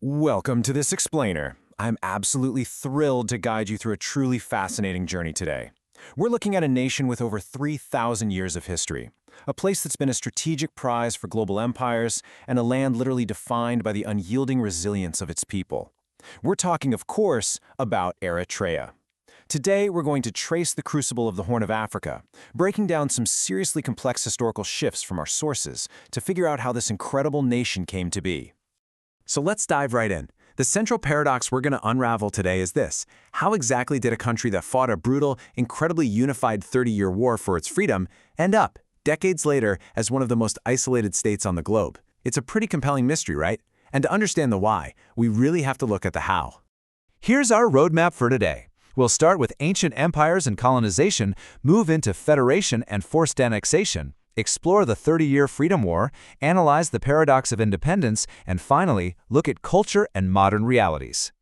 Welcome to this explainer. I'm absolutely thrilled to guide you through a truly fascinating journey today. We're looking at a nation with over 3,000 years of history, a place that's been a strategic prize for global empires, and a land literally defined by the unyielding resilience of its people. We're talking, of course, about Eritrea. Today, we're going to trace the crucible of the Horn of Africa, breaking down some seriously complex historical shifts from our sources to figure out how this incredible nation came to be. So let's dive right in. The central paradox we're going to unravel today is this. How exactly did a country that fought a brutal, incredibly unified 30-year war for its freedom end up, decades later, as one of the most isolated states on the globe? It's a pretty compelling mystery, right? And to understand the why, we really have to look at the how. Here's our roadmap for today. We'll start with ancient empires and colonization, move into federation and forced annexation, explore the 30-year Freedom War, analyze the paradox of independence, and finally, look at culture and modern realities.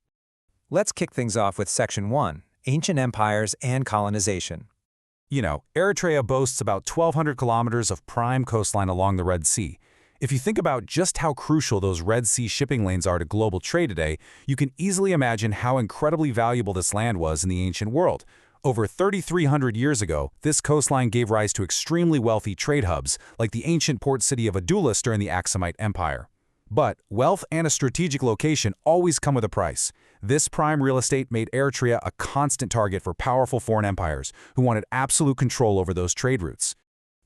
Let's kick things off with Section 1, Ancient Empires and Colonization. Eritrea boasts about 1,200 kilometers of prime coastline along the Red Sea. If you think about just how crucial those Red Sea shipping lanes are to global trade today, you can easily imagine how incredibly valuable this land was in the ancient world. Over 3,300 years ago, this coastline gave rise to extremely wealthy trade hubs, like the ancient port city of Adulis during the Aksumite Empire. But wealth and a strategic location always come with a price. This prime real estate made Eritrea a constant target for powerful foreign empires who wanted absolute control over those trade routes.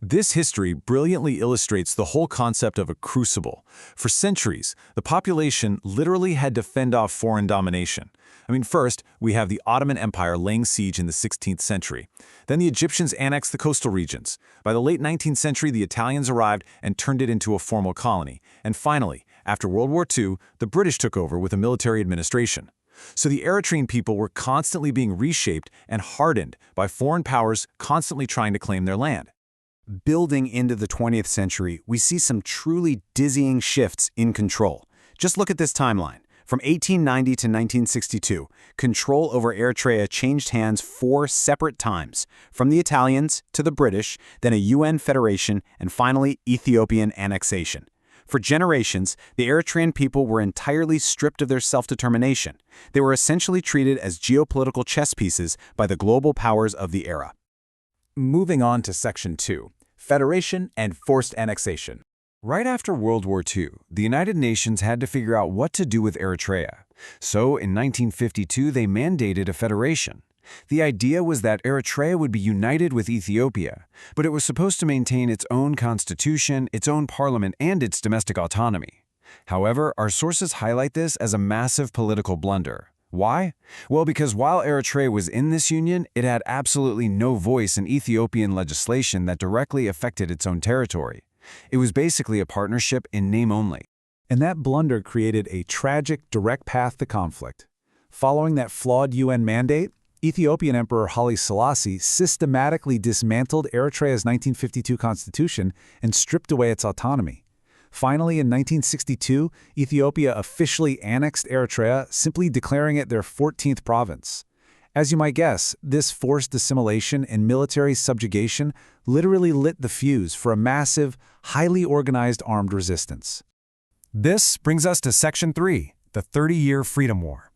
This history brilliantly illustrates the whole concept of a crucible. For centuries, the population literally had to fend off foreign domination. First, we have the Ottoman Empire laying siege in the 16th century. Then the Egyptians annexed the coastal regions. By the late 19th century, the Italians arrived and turned it into a formal colony. And finally, after World War II, the British took over with a military administration. So the Eritrean people were constantly being reshaped and hardened by foreign powers constantly trying to claim their land. Building into the 20th century, we see some truly dizzying shifts in control. Just look at this timeline. From 1890 to 1962, control over Eritrea changed hands 4 separate times, from the Italians to the British, then a UN federation, and finally Ethiopian annexation. For generations, the Eritrean people were entirely stripped of their self-determination. They were essentially treated as geopolitical chess pieces by the global powers of the era. Moving on to Section 2, Federation and Forced Annexation. Right after World War II, the United Nations had to figure out what to do with Eritrea. So in 1952, they mandated a federation. The idea was that Eritrea would be united with Ethiopia, but it was supposed to maintain its own constitution, its own parliament, and its domestic autonomy. However, our sources highlight this as a massive political blunder. Why? Well, because while Eritrea was in this union, it had absolutely no voice in Ethiopian legislation that directly affected its own territory. It was basically a partnership in name only. And that blunder created a tragic, direct path to conflict. Following that flawed UN mandate, Ethiopian Emperor Haile Selassie systematically dismantled Eritrea's 1952 constitution and stripped away its autonomy. Finally, in 1962, Ethiopia officially annexed Eritrea, simply declaring it their 14th province. As you might guess, this forced assimilation and military subjugation literally lit the fuse for a massive, highly organized armed resistance. This brings us to Section 3, the 30-year Freedom War.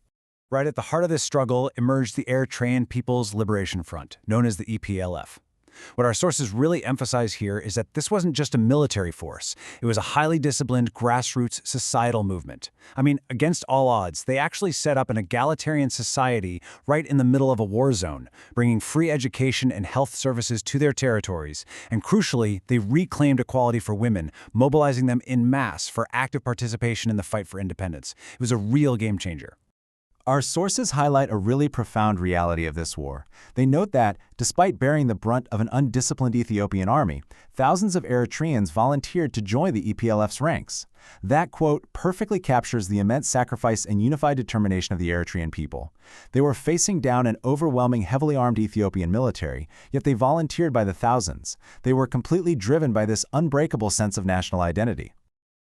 Right at the heart of this struggle emerged the Eritrean People's Liberation Front, known as the EPLF. What our sources really emphasize here is that this wasn't just a military force. It was a highly disciplined, grassroots societal movement. Against all odds, they actually set up an egalitarian society right in the middle of a war zone, bringing free education and health services to their territories. And crucially, they reclaimed equality for women, mobilizing them en masse for active participation in the fight for independence. It was a real game changer. Our sources highlight a really profound reality of this war. They note that, despite bearing the brunt of an undisciplined Ethiopian army, thousands of Eritreans volunteered to join the EPLF's ranks. That quote perfectly captures the immense sacrifice and unified determination of the Eritrean people. They were facing down an overwhelming, heavily armed Ethiopian military, yet they volunteered by the thousands. They were completely driven by this unbreakable sense of national identity.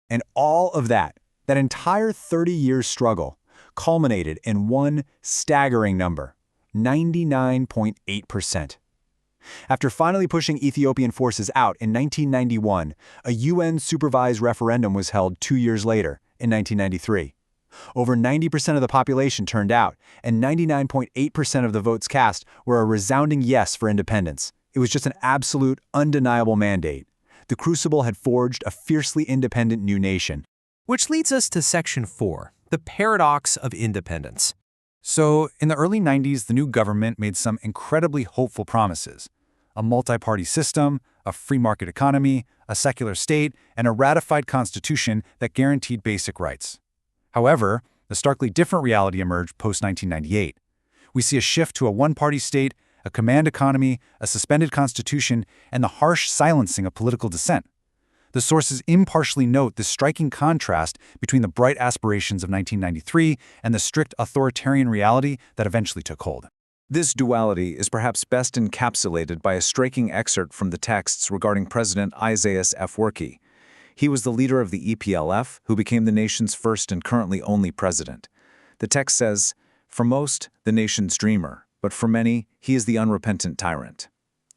And all of that entire 30-year struggle, culminated in one staggering number, 99.8%. After finally pushing Ethiopian forces out in 1991, a UN-supervised referendum was held 2 years later, in 1993. Over 90% of the population turned out, and 99.8% of the votes cast were a resounding yes for independence. It was just an absolute, undeniable mandate. The Crucible had forged a fiercely independent new nation. Which leads us to Section 4, the paradox of independence. So, in the early 90s, the new government made some incredibly hopeful promises. A multi-party system, a free market economy, a secular state, and a ratified constitution that guaranteed basic rights. However, a starkly different reality emerged post-1998. We see a shift to a one-party state, a command economy, a suspended constitution, and the harsh silencing of political dissent. The sources impartially note the striking contrast between the bright aspirations of 1993 and the strict authoritarian reality that eventually took hold. This duality is perhaps best encapsulated by a striking excerpt from the texts regarding President Isaias Afwerki. He was the leader of the EPLF, who became the nation's first and currently only president. The text says, "For most, the nation's dreamer, but for many, he is the unrepentant tyrant."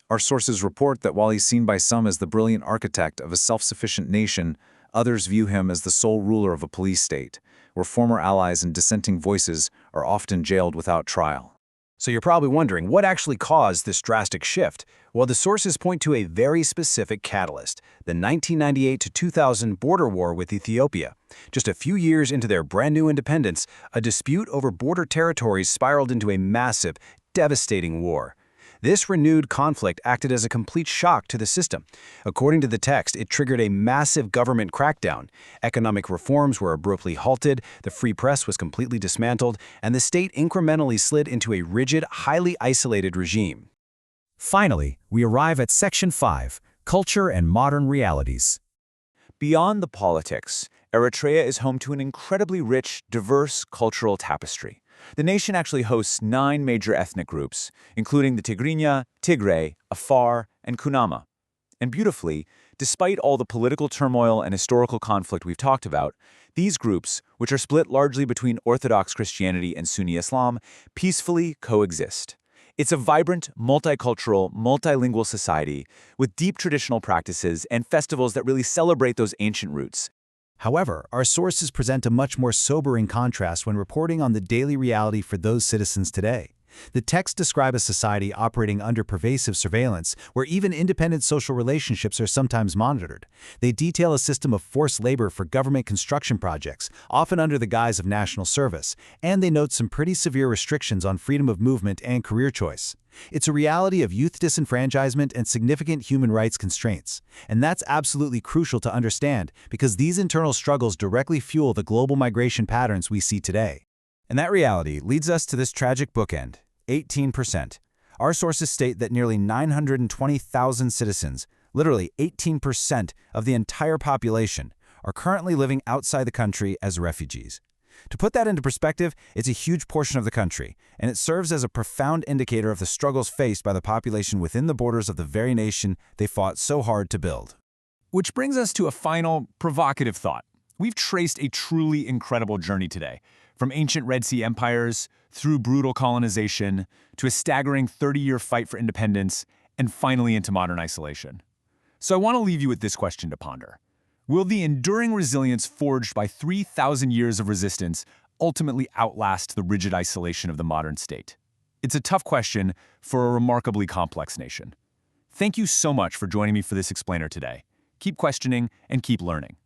Our sources report that while he's seen by some as the brilliant architect of a self-sufficient nation, others view him as the sole ruler of a police state, where former allies and dissenting voices are often jailed without trial. So you're probably wondering, what actually caused this drastic shift? Well, the sources point to a very specific catalyst, the 1998 to 2000 border war with Ethiopia. Just a few years into their brand new independence, a dispute over border territories spiraled into a massive, devastating war. This renewed conflict acted as a complete shock to the system. According to the text, it triggered a massive government crackdown. Economic reforms were abruptly halted, the free press was completely dismantled, and the state incrementally slid into a rigid, highly isolated regime. Finally, we arrive at Section 5, Culture and Modern Realities. Beyond the politics, Eritrea is home to an incredibly rich, diverse cultural tapestry. The nation actually hosts 9 major ethnic groups, including the Tigrinya, Tigray, Afar, and Kunama. And beautifully, despite all the political turmoil and historical conflict we've talked about, these groups, which are split largely between Orthodox Christianity and Sunni Islam, peacefully coexist. It's a vibrant, multicultural, multilingual society with deep traditional practices and festivals that really celebrate those ancient roots. However, our sources present a much more sobering contrast when reporting on the daily reality for those citizens today. The texts describe a society operating under pervasive surveillance, where even independent social relationships are sometimes monitored. They detail a system of forced labor for government construction projects, often under the guise of national service, and they note some pretty severe restrictions on freedom of movement and career choice. It's a reality of youth disenfranchisement and significant human rights constraints. And that's absolutely crucial to understand, because these internal struggles directly fuel the global migration patterns we see today. And that reality leads us to this tragic bookend, 18%. Our sources state that nearly 920,000 citizens, literally 18% of the entire population, are currently living outside the country as refugees. To put that into perspective, it's a huge portion of the country, and it serves as a profound indicator of the struggles faced by the population within the borders of the very nation they fought so hard to build. Which brings us to a final, provocative thought. We've traced a truly incredible journey today, from ancient Red Sea empires, through brutal colonization, to a staggering 30-year fight for independence, and finally into modern isolation. So I want to leave you with this question to ponder. Will the enduring resilience forged by 3,000 years of resistance ultimately outlast the rigid isolation of the modern state? It's a tough question for a remarkably complex nation. Thank you so much for joining me for this explainer today. Keep questioning and keep learning.